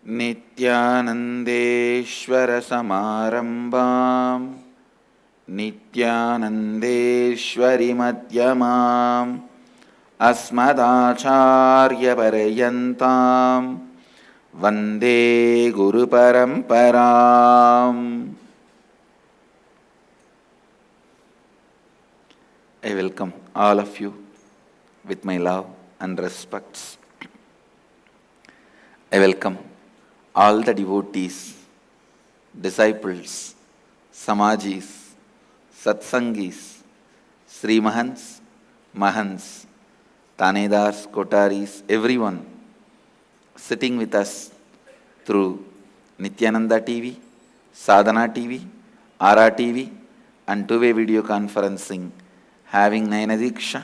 नित्यानन्देश्वरसमारम्भां नित्यानन्देश्वरिमध्यमाम् अस्मदाचार्यपर्यन्तां वन्दे गुरुपरम्पराम्. I welcome all of you with my love and respects. I welcome all the devotees, disciples, samajis, satsangis, Sri Mahants, Mahants, Tanedars, Kotaris, everyone sitting with us through Nityananda TV, Sadhana TV, Ara TV and two-way video conferencing, having Nayana Diksha.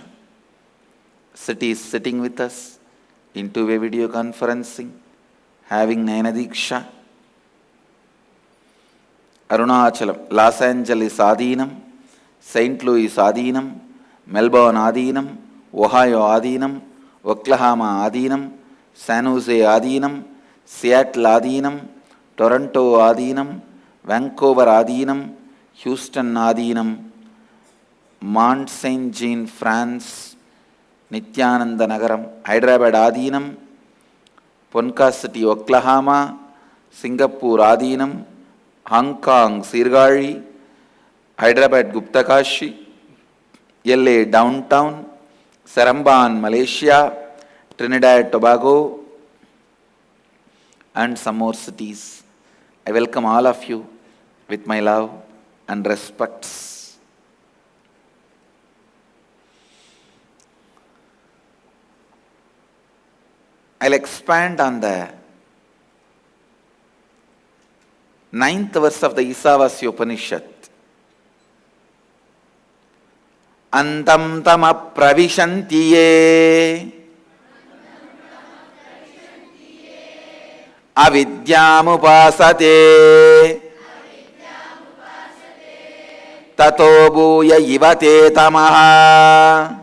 City is sitting with us in two-way video conferencing, having Nayana Diksha. Arunachalam, Los Angeles Adinam, St. Louis Adinam, Melbourne Adinam, Ohio Adinam, Oklahoma Adinam, San Jose Adinam, Seattle Adinam, Toronto Adinam, Vancouver Adinam, Houston Adinam, Mont Saint Jean, France, Nityananda Nagaram, Hyderabad Adinam, Ponca City, Oklahoma, Singapore Adinam, Hong Kong Sirgari, Hyderabad Guptakashi, LA Downtown, Seremban Malaysia, Trinidad Tobago and some more cities. I welcome all of you with my love and respects. I'll expand on the 9th verse of the Isavasya Upanishad. Antam tama pravishantiye avidyamupasate tato bhuya ivate tamaha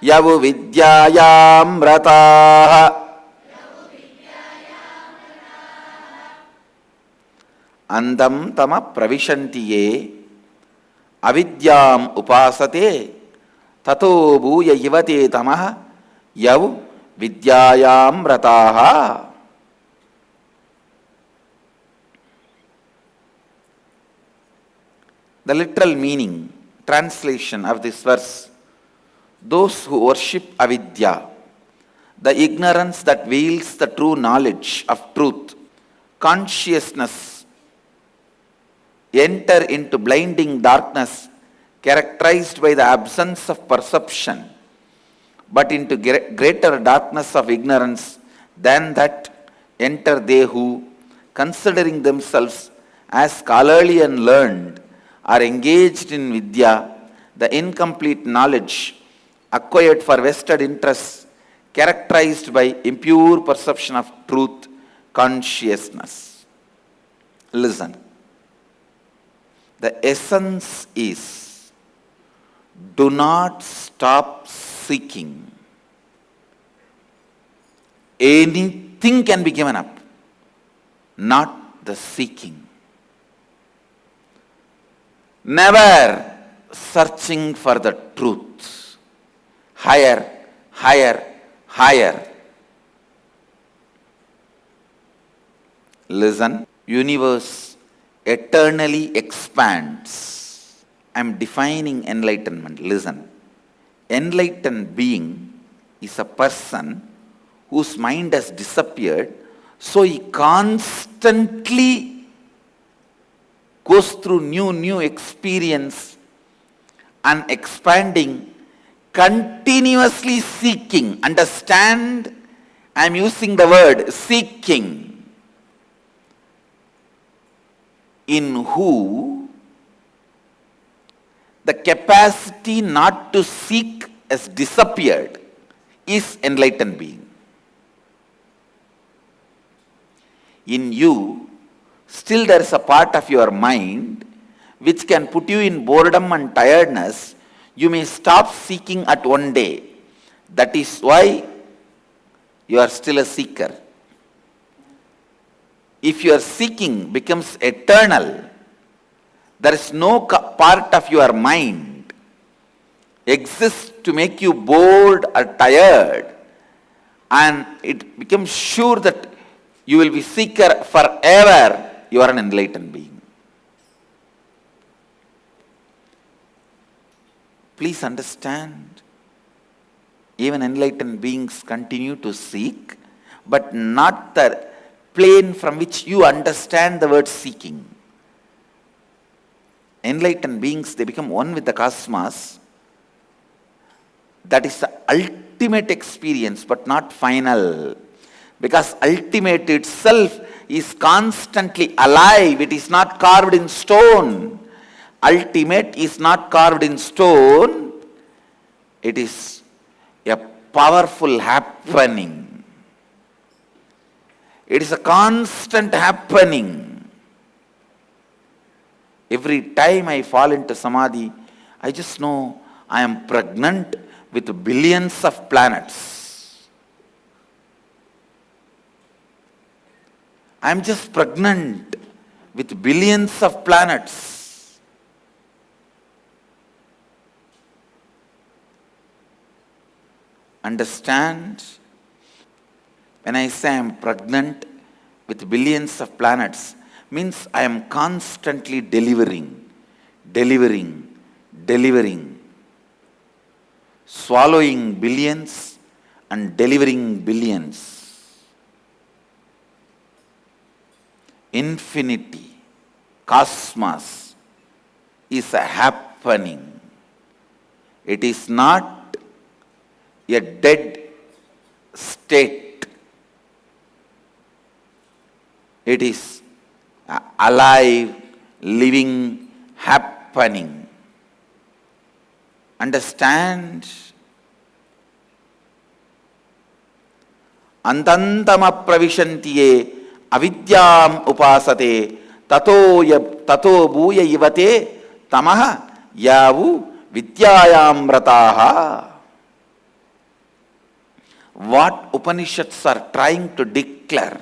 yavu vidyayam rataha. Andam tama pravishantiye avidyam upasate tato bhuya ivate tamaha yavu vidyayam rataha. The literal meaning, translation of this verse: those who worship avidya, the ignorance that veils the true knowledge of truth, consciousness, enter into blinding darkness characterized by the absence of perception, but into greater darkness of ignorance than that enter they who, considering themselves as scholarly and learned, are engaged in vidya, the incomplete knowledge acquired for vested interests, characterized by impure perception of truth, consciousness. Listen. The essence is, do not stop seeking. Anything can be given up, not the seeking. Never searching for the truth. Higher, higher, higher. Listen, universe eternally expands. I am defining enlightenment. Listen. Enlightened being is a person whose mind has disappeared, so he constantly goes through new experience and expanding, continuously seeking. Understand? I am using the word seeking. In who the capacity not to seek has disappeared is enlightened being. In you, still there is a part of your mind which can put you in boredom and tiredness. You may stop seeking at one day. That is why you are still a seeker. If your seeking becomes eternal, there is no part of your mind exists to make you bored or tired, and it becomes sure that you will be seeker forever. You are an enlightened being. Please understand, even enlightened beings continue to seek, but not the plane from which you understand the word seeking. Enlightened beings, they become one with the cosmos. That is the ultimate experience, but not final. Because ultimate itself is constantly alive. It is not carved in stone. Ultimate is not carved in stone. It is a powerful happening. It is a constant happening. Every time I fall into samadhi, I just know I am pregnant with billions of planets. I am just pregnant with billions of planets. Understand? When I say I am pregnant with billions of planets, means I am constantly delivering, swallowing billions and delivering billions. Infinity, cosmos is a happening. It is not a dead state. It is alive, living, happening. Understand? Antantama pravishantiye avidyam upasate tato bhuya ivate tamaha yavu vidyayam rataha. What Upanishads are trying to declare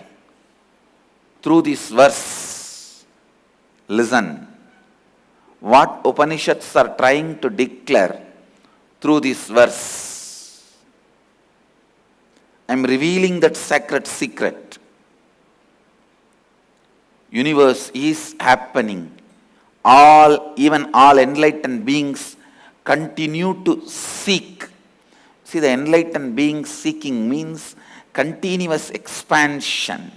through this verse, listen. What Upanishads are trying to declare through this verse. I am revealing that sacred secret. Universe is happening. Even all enlightened beings continue to seek. See, the enlightened being seeking means continuous expansion.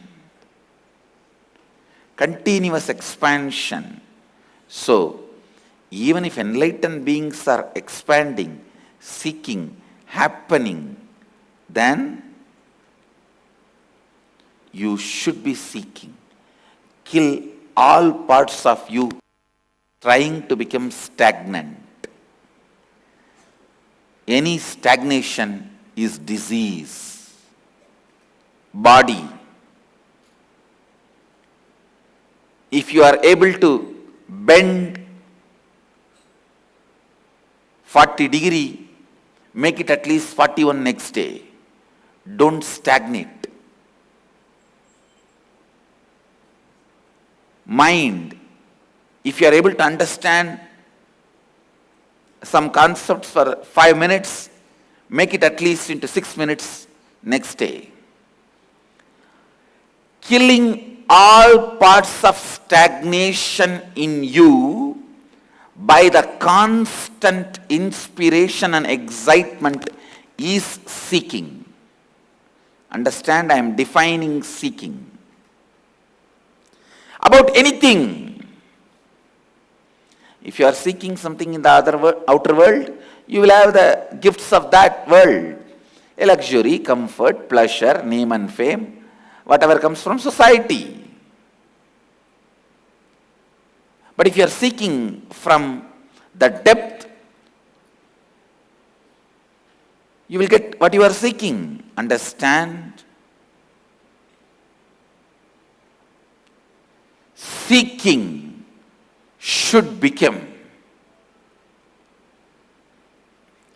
Continuous expansion. So, even if enlightened beings are expanding, seeking, happening, then you should be seeking. Kill all parts of you trying to become stagnant. Any stagnation is disease. Body. If you are able to bend 40 degree, make it at least 41 next day. Don't stagnate. Mind. If you are able to understand some concepts for 5 minutes, make it at least into 6 minutes next day. Killing all parts of stagnation in you by the constant inspiration and excitement is seeking. Understand, I am defining seeking. About anything. If you are seeking something in the outer world, you will have the gifts of that world. A luxury, comfort, pleasure, name and fame, whatever comes from society. But if you are seeking from the depth, you will get what you are seeking. Understand? Seeking should become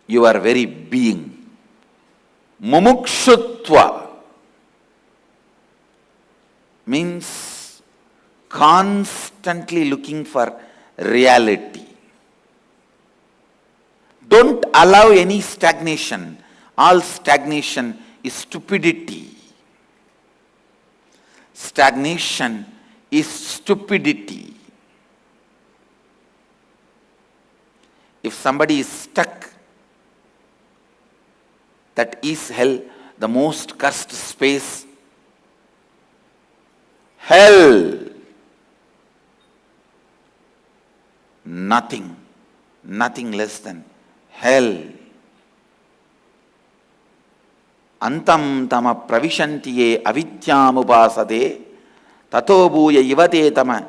your very being. Mumukshutva means constantly looking for reality. Don't allow any stagnation. All stagnation is stupidity. Stagnation is stupidity. If somebody is stuck, that is hell, the most cursed space. Hell. Nothing less than hell. Antam tama pravishantiye avidyamupasade tato bhuya ivate tama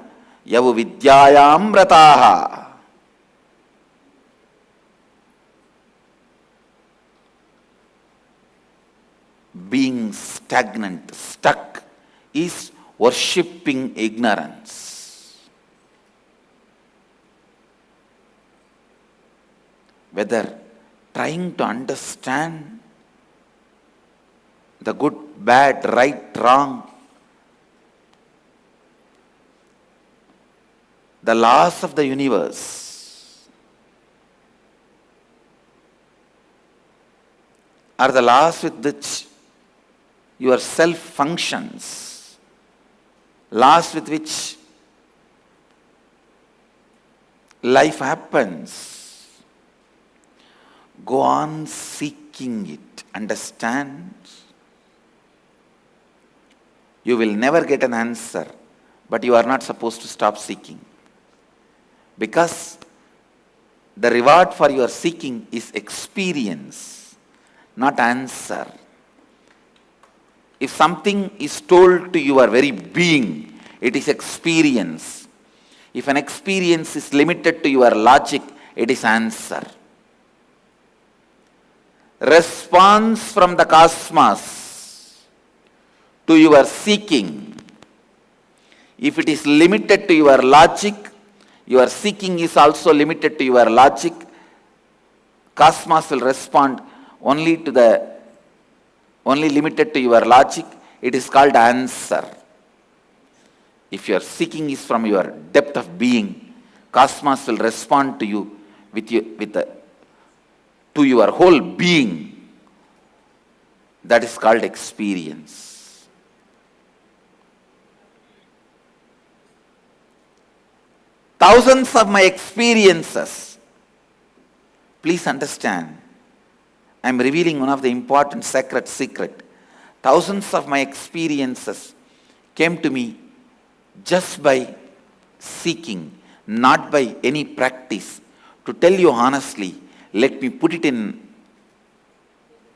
yavu vidyayam rataha. Being stagnant, stuck, is worshipping ignorance. Whether trying to understand the good, bad, right, wrong, the laws of the universe, are the laws with which your self functions, laws with which life happens. Go on seeking it. Understand? You will never get an answer, but you are not supposed to stop seeking. Because the reward for your seeking is experience, not answer. If something is told to your very being, it is experience. If an experience is limited to your logic, it is answer. Response from the cosmos to your seeking, if it is limited to your logic, your seeking is also limited to your logic, cosmos will respond only limited to your logic. It is called answer. If your seeking is from your depth of being, cosmos will respond to you to your whole being. That is called experience. Thousands of my experiences. Please understand, I am revealing one of the important sacred secret. Thousands of my experiences came to me just by seeking, not by any practice. To tell you honestly, let me put it in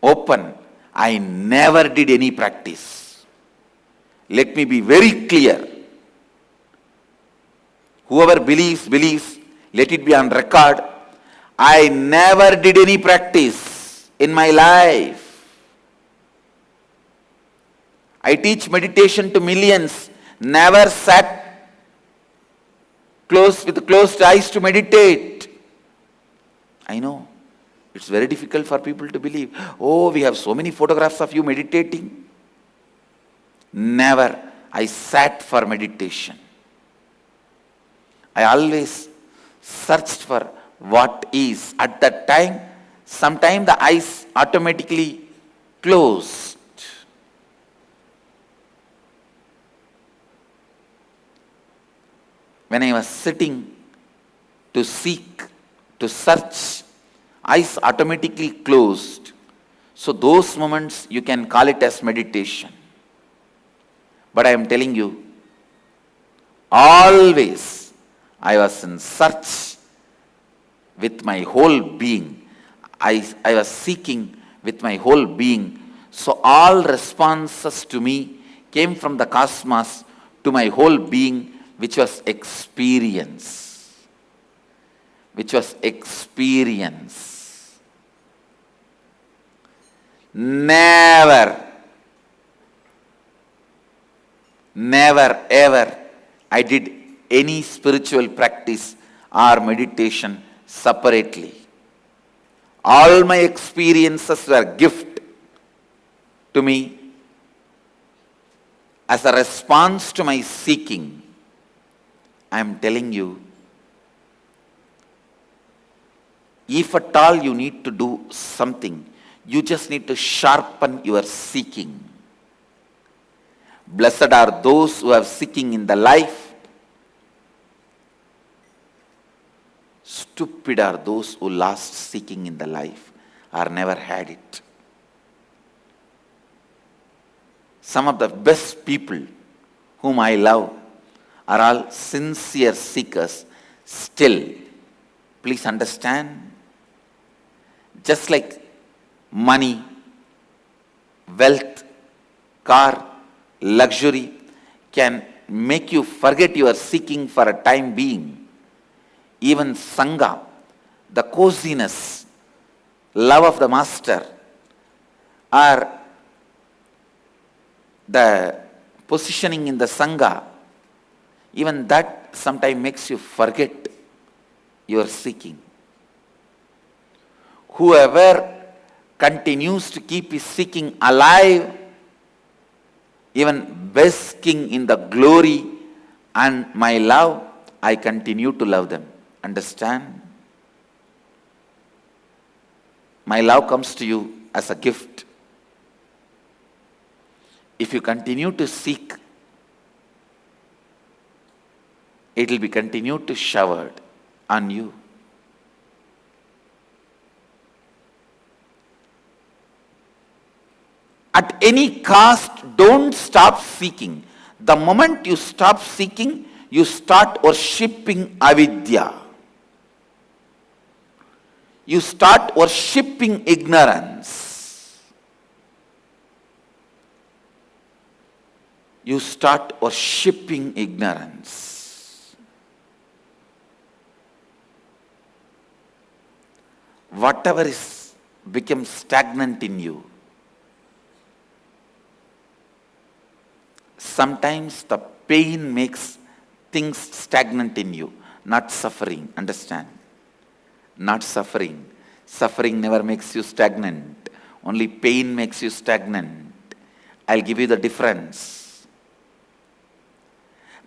open, I never did any practice. Let me be very clear. Whoever believes, believes. Let it be on record. I never did any practice in my life. I teach meditation to millions. Never sat with closed eyes to meditate. I know. It's very difficult for people to believe. Oh, we have so many photographs of you meditating. Never. I sat for meditation. I always searched for what is. At that time, sometimes the eyes automatically closed. When I was sitting to seek, to search, eyes automatically closed. So those moments you can call it as meditation. But I am telling you, always I was in search with my whole being. I was seeking with my whole being. So all responses to me came from the cosmos to my whole being, which was experience. Which was experience. Never ever I did any spiritual practice or meditation separately. All my experiences were gift to me. As a response to my seeking, I am telling you, if at all you need to do something, you just need to sharpen your seeking. Blessed are those who have seeking in the life. Stupid are those who lost seeking in the life or never had it. Some of the best people whom I love are all sincere seekers still. Please understand, just like money, wealth, car, luxury can make you forget your seeking for a time being. Even Sangha, the coziness, love of the master, or the positioning in the Sangha, even that sometimes makes you forget your seeking. Whoever continues to keep his seeking alive, even basking in the glory and my love, I continue to love them. Understand? My love comes to you as a gift. If you continue to seek, it will be continued to showered on you. At any cost, don't stop seeking. The moment you stop seeking, you start worshipping avidya. You start worshipping ignorance. You start worshipping ignorance. Whatever is becomes stagnant in you, sometimes the pain makes things stagnant in you, not suffering. Understand? Not suffering. Suffering never makes you stagnant. Only pain makes you stagnant. I'll give you the difference.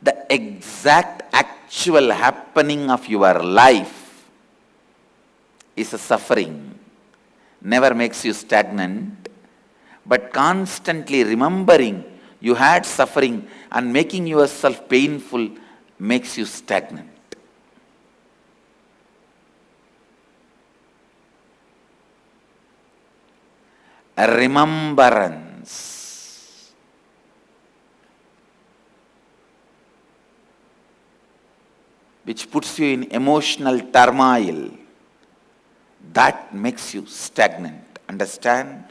The exact actual happening of your life is a suffering. Never makes you stagnant. But constantly remembering you had suffering and making yourself painful makes you stagnant. A remembrance. Which puts you in emotional turmoil. That makes you stagnant. Understand?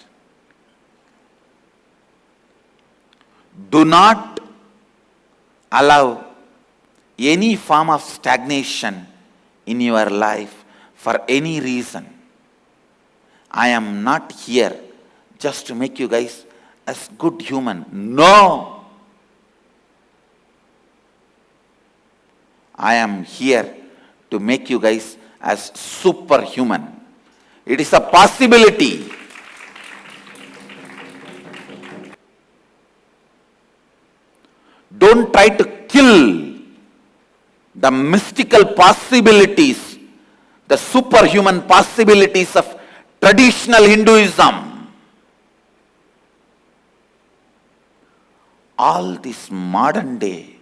Do not allow any form of stagnation in your life for any reason. I am not here just to make you guys as good human. No! I am here to make you guys as superhuman. It is a possibility. Don't try to kill the mystical possibilities, the superhuman possibilities of traditional Hinduism. All these modern day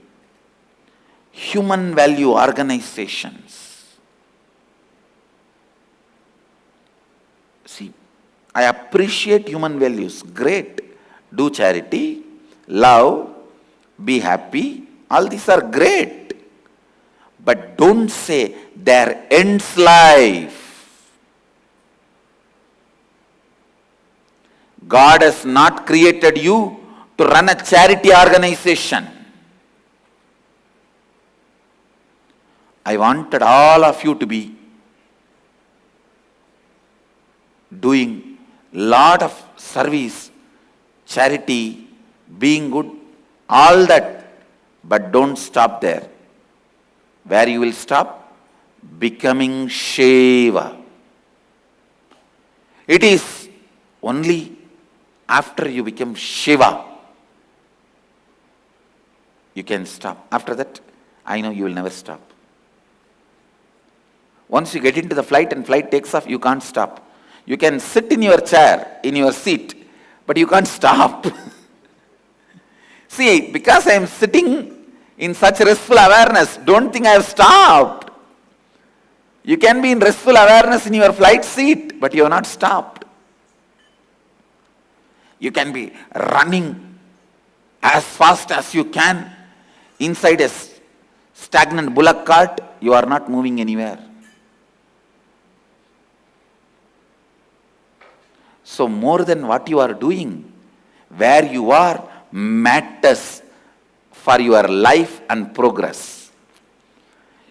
human value organizations. See, I appreciate human values. Great. Do charity, love, be happy. All these are great. But don't say there ends life. God has not created you to run a charity organization. I wanted all of you to be doing lot of service, charity, being good, all that. But don't stop there. Where you will stop? Becoming Shiva. It is only after you become Shiva you can stop. After that, I know you will never stop. Once you get into the flight and flight takes off, you can't stop. You can sit in your chair, in your seat, but you can't stop. See, because I am sitting in such restful awareness, don't think I have stopped. You can be in restful awareness in your flight seat, but you have not stopped. You can be running as fast as you can inside a stagnant bullock cart, you are not moving anywhere. So more than what you are doing, where you are matters for your life and progress.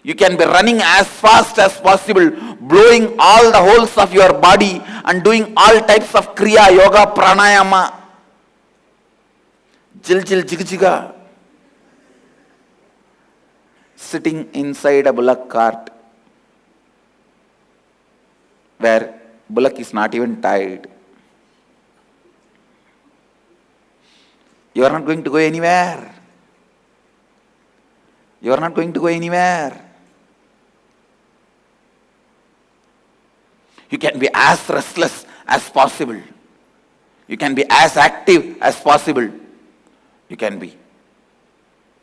You can be running as fast as possible, blowing all the holes of your body and doing all types of kriya, yoga, pranayama, jil jil jiga, sitting inside a bullock cart where bullock is not even tied. You are not going to go anywhere. You are not going to go anywhere. You can be as restless as possible. You can be as active as possible. You can be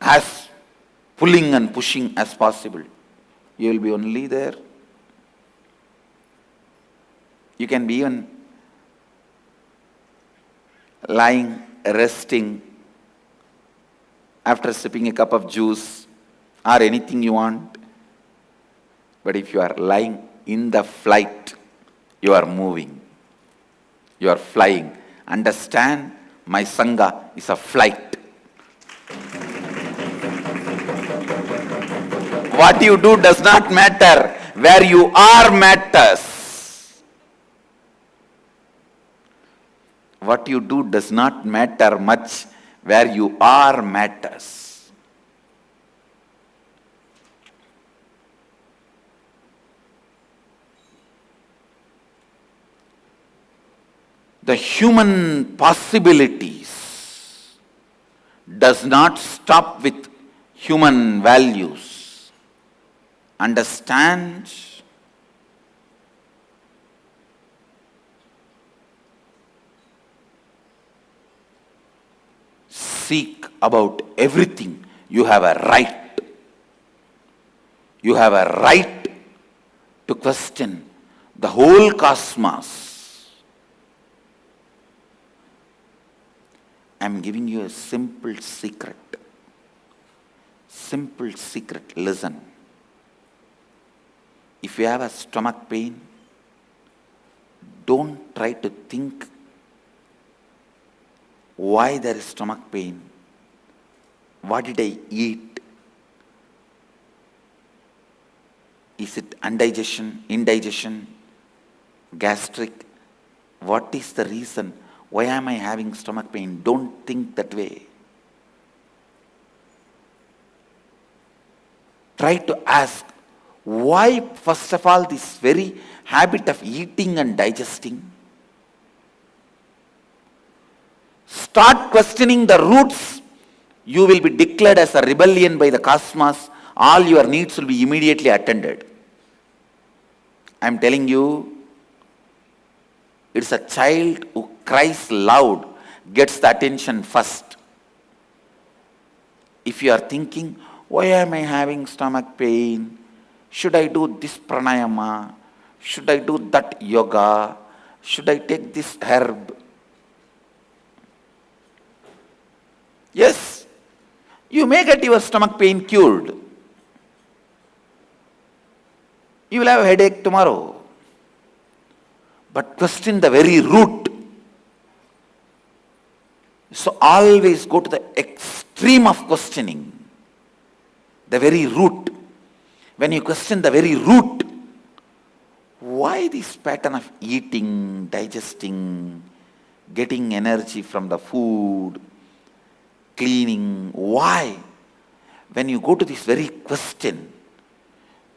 as pulling and pushing as possible. You will be only there. You can be even lying, resting, after sipping a cup of juice or anything you want. But if you are lying in the flight, you are moving. You are flying. Understand, my Sangha is a flight. What you do does not matter. Where you are matters. What you do does not matter much. Where you are matters. The human possibilities does not stop with human values. Understand? Seek about everything. You have a right. You have a right to question the whole cosmos. I am giving you a simple secret. Simple secret. Listen. If you have a stomach pain, don't try to think why there is stomach pain. What did I eat? Is it indigestion, gastric? What is the reason? Why am I having stomach pain? Don't think that way. Try to ask, why first of all this very habit of eating and digesting? Start questioning the roots. You will be declared as a rebellion by the cosmos. All your needs will be immediately attended. I am telling you, it's a child who cries loud, gets the attention first. If you are thinking, why am I having stomach pain? Should I do this pranayama? Should I do that yoga? Should I take this herb? Yes, you may get your stomach pain cured. You will have a headache tomorrow. But question the very root. So always go to the extreme of questioning. The very root. When you question the very root, why this pattern of eating, digesting, getting energy from the food, cleaning, why? When you go to this very question,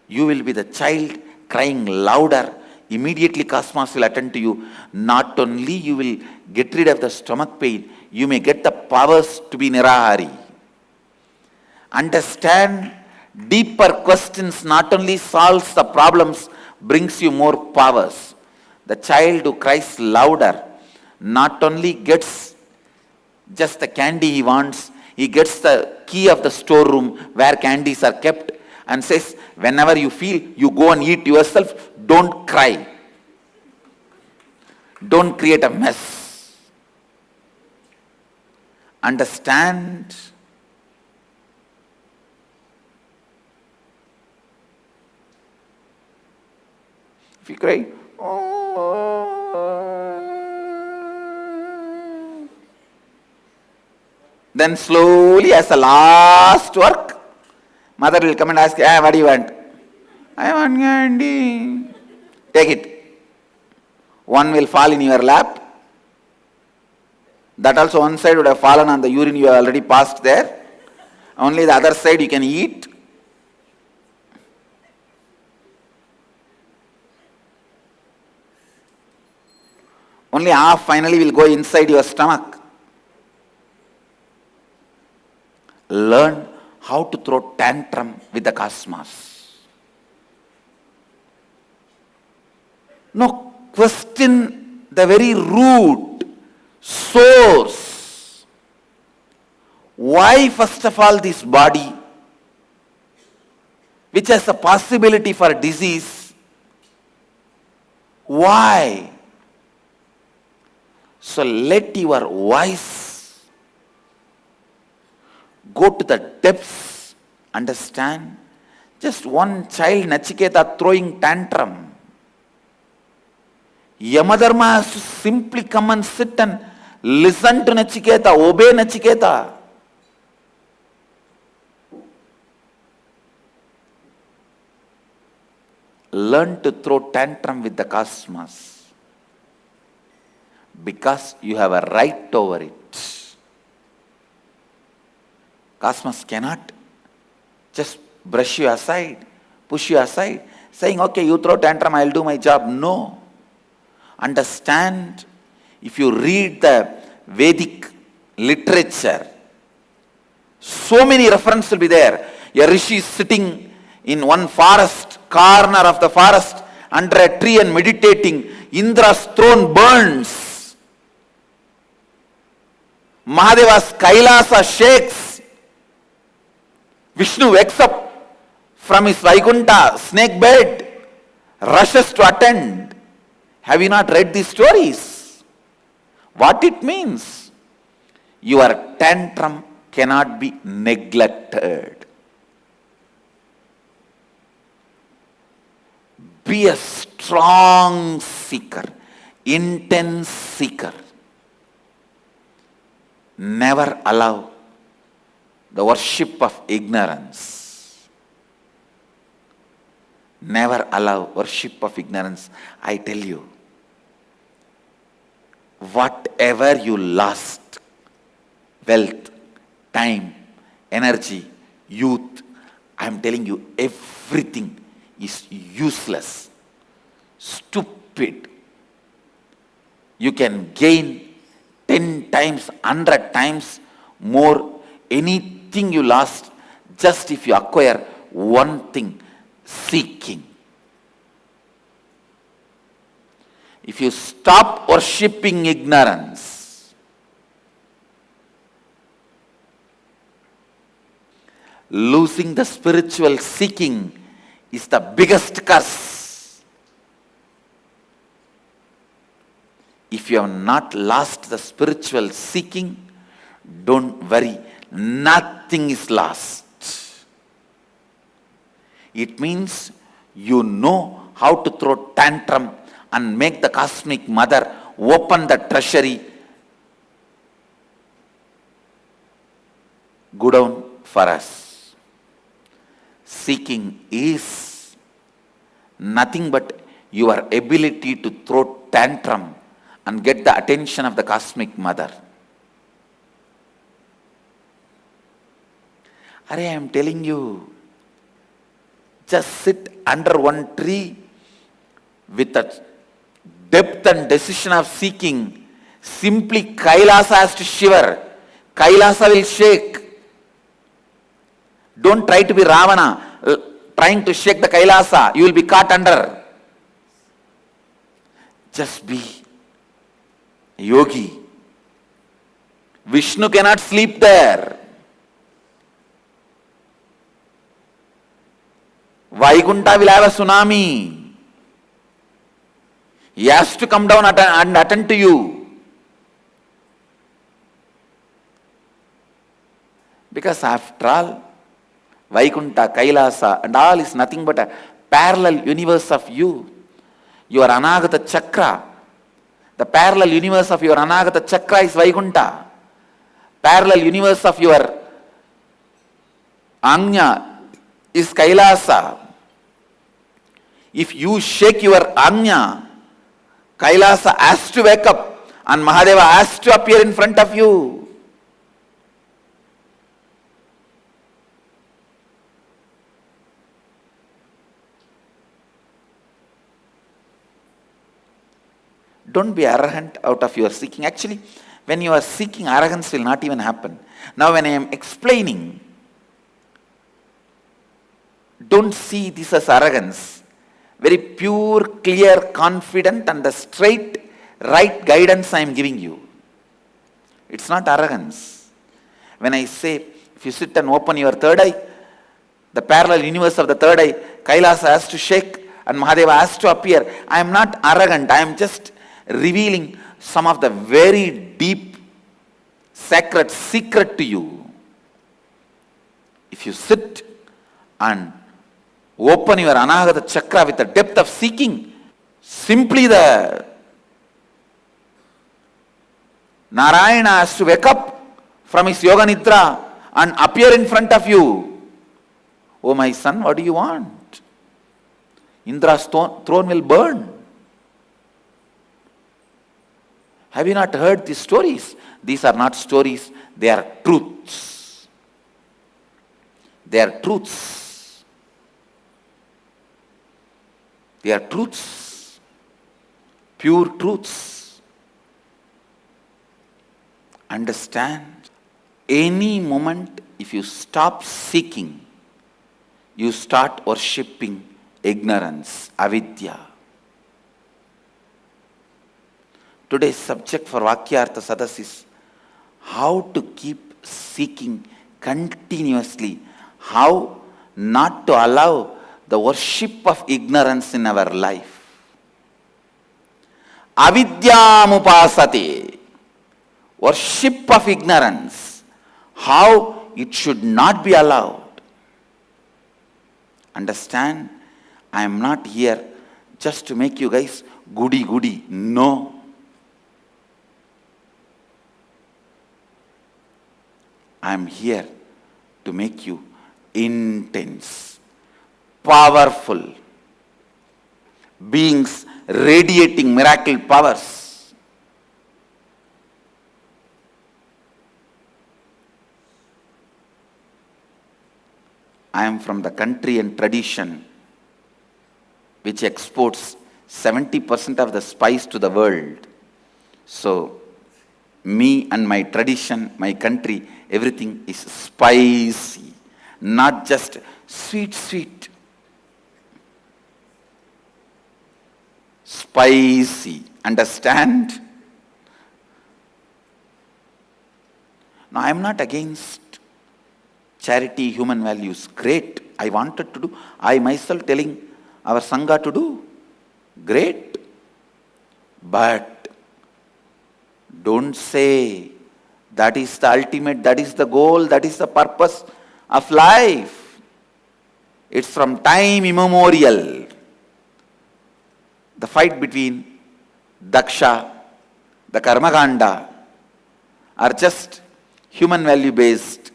you will be the child crying louder. Immediately cosmos will attend to you. Not only you will get rid of the stomach pain, you may get the powers to be Nirahari. Understand deeper questions not only solves the problems, brings you more powers. The child who cries louder not only gets just the candy he wants, he gets the key of the storeroom where candies are kept and says, whenever you feel, you go and eat yourself, don't cry. Don't create a mess. Understand. If you cry, then slowly as a last work, mother will come and ask, what do you want? I want candy. Take it. One will fall in your lap. That also one side would have fallen on the urine you have already passed there. Only the other side you can eat. Only half finally will go inside your stomach. Learn how to throw tantrum with the cosmos. No, question the very root, source. Why first of all this body, which has a possibility for disease, why? So let your voice go to the depths, understand. Just one child, Nachiketa, throwing tantrum. Yamadharma has to simply come and sit and listen to Nachiketa, obey Nachiketa. Learn to throw tantrum with the cosmos. Because you have a right over it. Cosmos cannot just brush you aside, push you aside, saying, okay, you throw tantrum, I'll do my job. No. Understand, if you read the Vedic literature, so many references will be there. A rishi is sitting in one forest, corner of the forest, under a tree and meditating. Indra's throne burns. Mahadeva's Kailasa shakes. Vishnu wakes up from his Vaikuntha snake bed, rushes to attend. Have you not read these stories? What it means? Your tantrum cannot be neglected. Be a strong seeker, intense seeker. Never allow the worship of ignorance. Never allow worship of ignorance. I tell you, whatever you lost, wealth, time, energy, youth, I am telling you, everything is useless, stupid. You can gain 10 times, 100 times more anything you lost just if you acquire one thing, seeking. If you stop worshipping ignorance, losing the spiritual seeking is the biggest curse. If you have not lost the spiritual seeking, don't worry, nothing is lost. It means you know how to throw tantrum and make the cosmic mother open the treasury. Go down for us. Seeking is nothing but your ability to throw tantrum and get the attention of the cosmic mother. I am telling you, just sit under one tree with a depth and decision of seeking. Simply Kailasa has to shiver. Kailasa will shake. Don't try to be Ravana, trying to shake the Kailasa. You will be caught under. Just be a yogi. Vishnu cannot sleep there. Vaikunta will have a tsunami. He has to come down and attend to you. Because after all, Vaikunta, Kailasa and all is nothing but a parallel universe of you. Your Anagata Chakra. The parallel universe of your Anagata Chakra is Vaikunta. Parallel universe of your Anya is Kailasa. If you shake your Anya, Kailasa has to wake up and Mahadeva has to appear in front of you. Don't be arrogant out of your seeking. Actually, when you are seeking, arrogance will not even happen. Now when I am explaining, don't see this as arrogance. Very pure, clear, confident and the straight, right guidance I am giving you. It's not arrogance. When I say, if you sit and open your third eye, the parallel universe of the third eye, Kailasa has to shake and Mahadeva has to appear. I am not arrogant. I am just revealing some of the very deep, sacred secret to you. If you sit and open your Anahata Chakra with the depth of seeking, simply the Narayana has to wake up from his Yoga Nidra and appear in front of you. Oh my son, what do you want? Indra's throne will burn. Have you not heard these stories? These are not stories, they are truths. They are truths. They are truths. Pure truths. Understand, any moment if you stop seeking, you start worshipping ignorance, avidya. Today's subject for Vakyartha Sadas is how to keep seeking continuously, how not to allow the worship of ignorance in our life. Avidyamupasate, worship of ignorance, how it should not be allowed. Understand, I am not here just to make you guys goody. No. I am here to make you intense, powerful beings radiating miracle powers. I am from the country and tradition which exports 70% of the spice to the world. So, me and my tradition, my country, everything is spicy, not just sweet. Spicy. Understand? Now, I am not against charity, human values. Great. I wanted to do. I myself telling our Sangha to do. Great. But don't say that is the ultimate, that is the goal, that is the purpose of life. It's from time immemorial. The fight between Daksha, the Karmakanda are just human value based,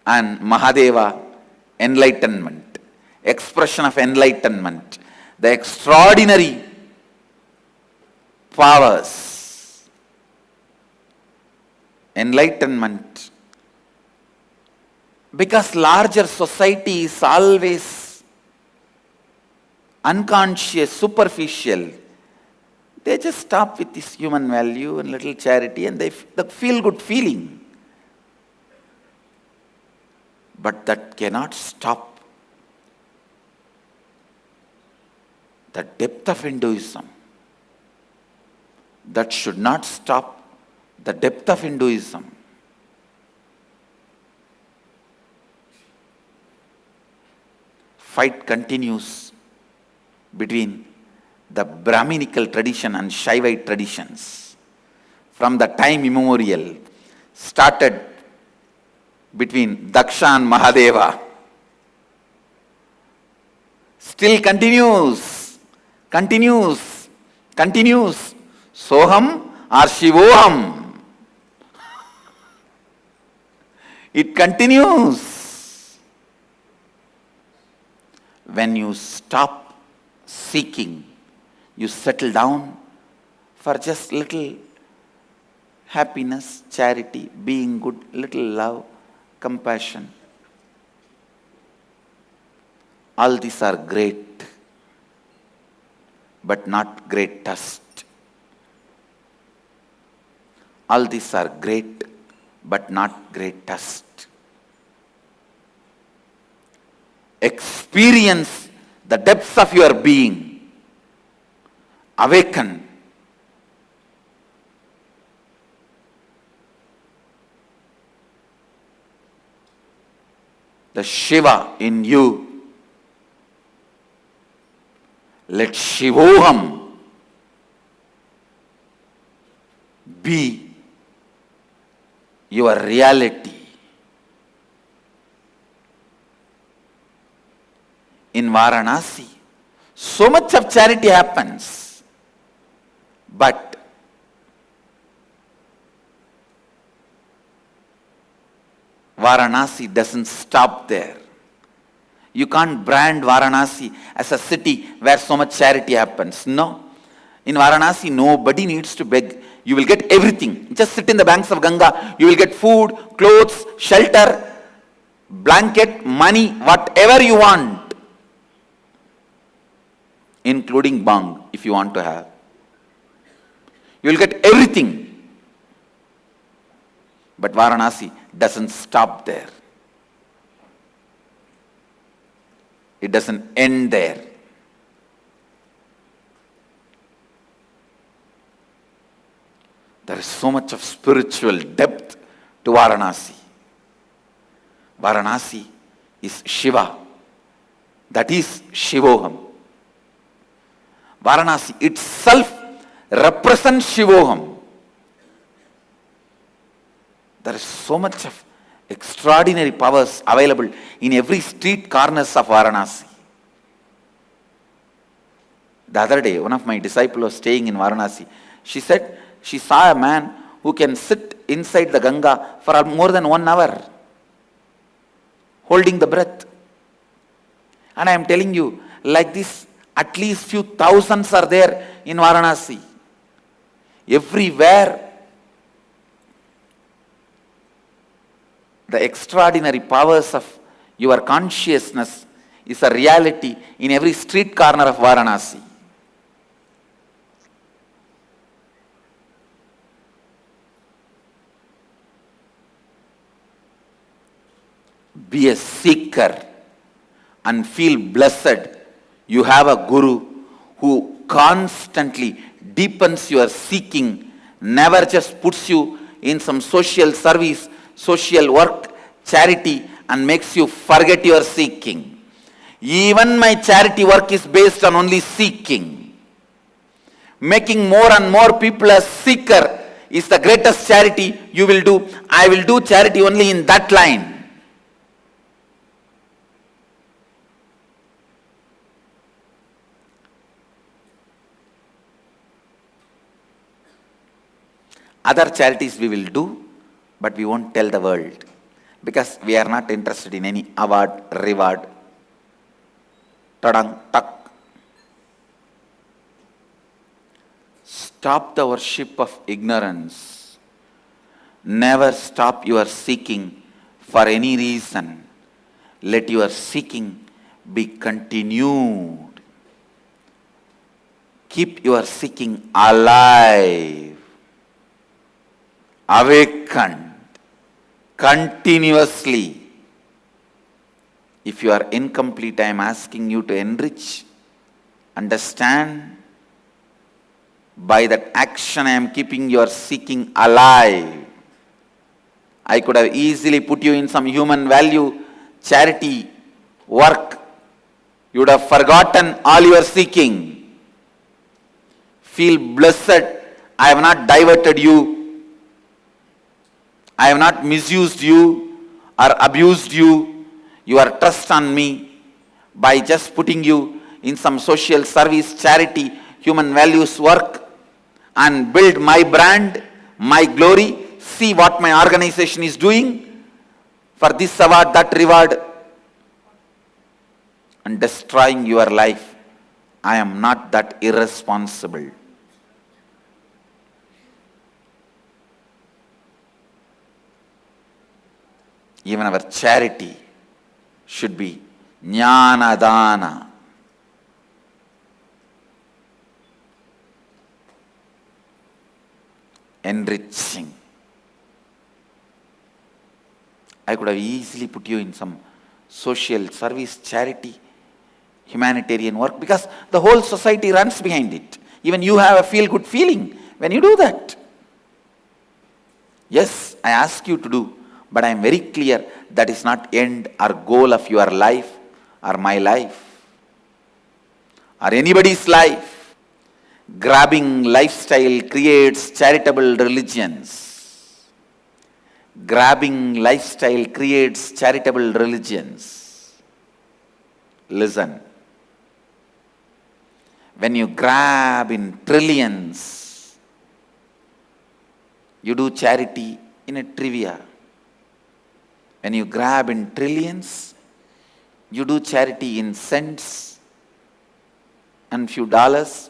and Mahadeva, enlightenment, expression of enlightenment, the extraordinary powers. Enlightenment, because larger society is always unconscious, superficial. They just stop with this human value and little charity and they the feel good feeling. but that cannot stop the depth of Hinduism. That should not stop the depth of Hinduism. Fight continues between the Brahminical tradition and Shaivite traditions. From the time immemorial, started between Daksha and Mahadeva. Still continues. Soham or Shivoham. It continues. When you stop seeking, you settle down for just little happiness, charity, being good, little love, compassion. All these are great, but not greatest. All these are great, but not greatest. Experience the depths of your being. Awaken. The Shiva in you. Let Shivoham be your reality. In Varanasi, so much of charity happens, but Varanasi doesn't stop there. You can't brand Varanasi as a city where so much charity happens. No. In Varanasi, nobody needs to beg. You will get everything. Just sit in the banks of Ganga. You will get food, clothes, shelter, blanket, money, whatever you want. Including bang, if you want to have. You will get everything. But Varanasi doesn't stop there. It doesn't end there. There is so much of spiritual depth to Varanasi. Varanasi is Shiva. That is Shivoham. Varanasi itself represents Shivoham. There is so much of extraordinary powers available in every street corners of Varanasi. The other day, one of my disciples was staying in Varanasi. She said she saw a man who can sit inside the Ganga for more than 1 hour, holding the breath. And I am telling you, like this, at least few thousands are there in Varanasi. Everywhere, the extraordinary powers of your consciousness is a reality in every street corner of Varanasi. Be a seeker and feel blessed. You have a guru who constantly deepens your seeking, never just puts you in some social service, social work, charity, and makes you forget your seeking. Even my charity work is based on only seeking. Making more and more people a seeker is the greatest charity you will do. I will do charity only in that line. Other charities we will do, but we won't tell the world, because we are not interested in any award, reward. Tadang, tak. Stop the worship of ignorance. Never stop your seeking for any reason. Let your seeking be continued. Keep your seeking alive, awakened, continuously. If you are incomplete, I am asking you to enrich, understand. By that action I am keeping your seeking alive. I could have easily put you in some human value, charity, work. You would have forgotten all your seeking. Feel blessed. I have not diverted you. I have not misused you or abused you. Your trust on me by just putting you in some social service, charity, human values work, and build my brand, my glory. See what my organization is doing for this award, that reward, and destroying your life. I am not that irresponsible. Even our charity should be jnana-dana. Enriching. I could have easily put you in some social service, charity, humanitarian work, because the whole society runs behind it. Even you have a feel-good feeling when you do that. Yes, I ask you to do, but I am very clear that is not end or goal of your life or my life or anybody's life. Grabbing lifestyle creates charitable religions. Grabbing lifestyle creates charitable religions. Listen. When you grab in trillions, you do charity in a trivia. When you grab in trillions, you do charity in cents and few dollars,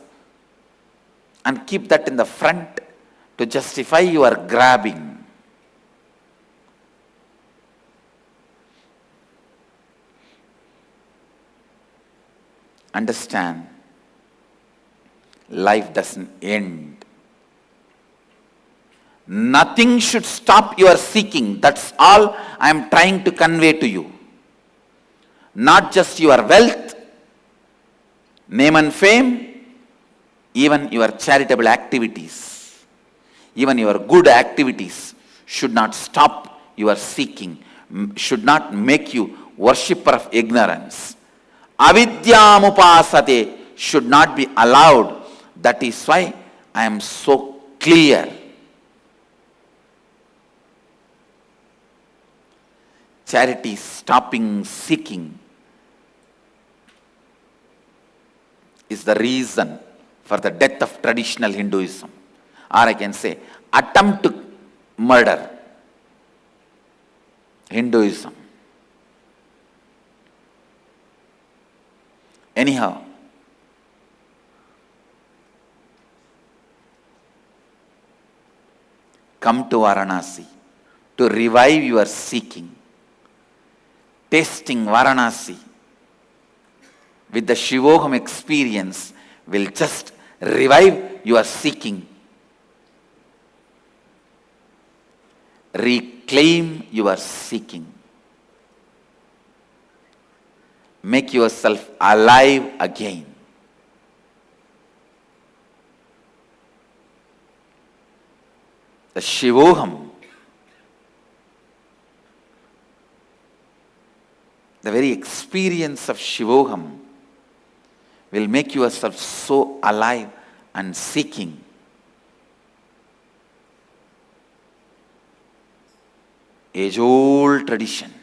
and keep that in the front to justify your grabbing. Understand, life doesn't end. Nothing should stop your seeking. That's all I am trying to convey to you. Not just your wealth, name and fame, even your charitable activities, even your good activities should not stop your seeking, should not make you worshipper of ignorance. Avidyamupasate should not be allowed. That is why I am so clear. Charity stopping seeking is the reason for the death of traditional Hinduism, or I can say attempt to murder Hinduism. Anyhow, come to Varanasi to revive your seeking. Tasting Varanasi with the Shivoham experience will just revive your seeking. Reclaim your seeking. Make yourself alive again. The Shivoham, the very experience of Shivoham will make yourself so alive and seeking. Age-old tradition.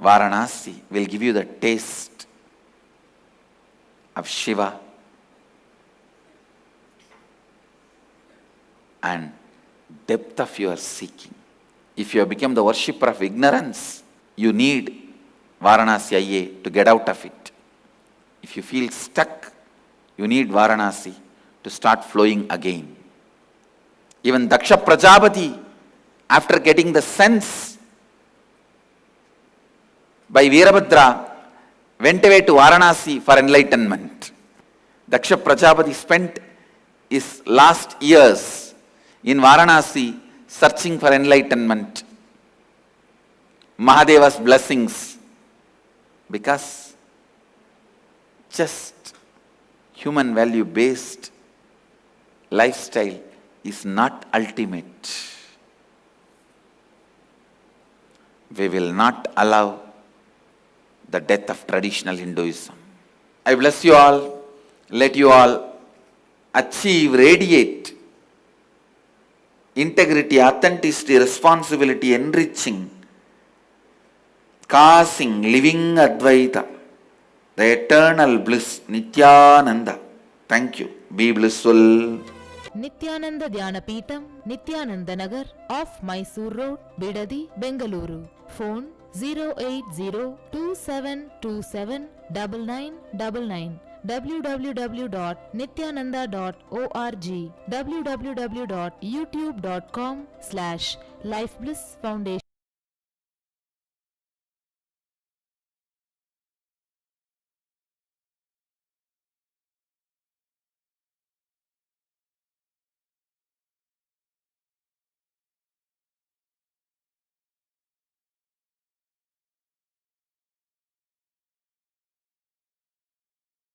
Varanasi will give you the taste of Shiva and depth of your seeking. If you have become the worshipper of ignorance, you need Varanasi IA to get out of it. If you feel stuck, you need Varanasi to start flowing again. Even Daksha Prajapati, after getting the sense by Veerabhadra, went away to Varanasi for enlightenment. Daksha Prajapati spent his last years in Varanasi searching for enlightenment. Mahadeva's blessings, because just human value based lifestyle is not ultimate. We will not allow the death of traditional Hinduism. I bless you all. Let you all achieve, radiate integrity, authenticity, responsibility, enriching, causing, living Advaita, the eternal bliss, Nityananda. Thank you. Be blissful. Nityananda Dhyanapitham, Nityananda Nagar, off Mysore Road, Bidadi, Bengaluru. Phone 08027279999. www.nityananda.org. www.youtube.com/Life Bliss Foundation.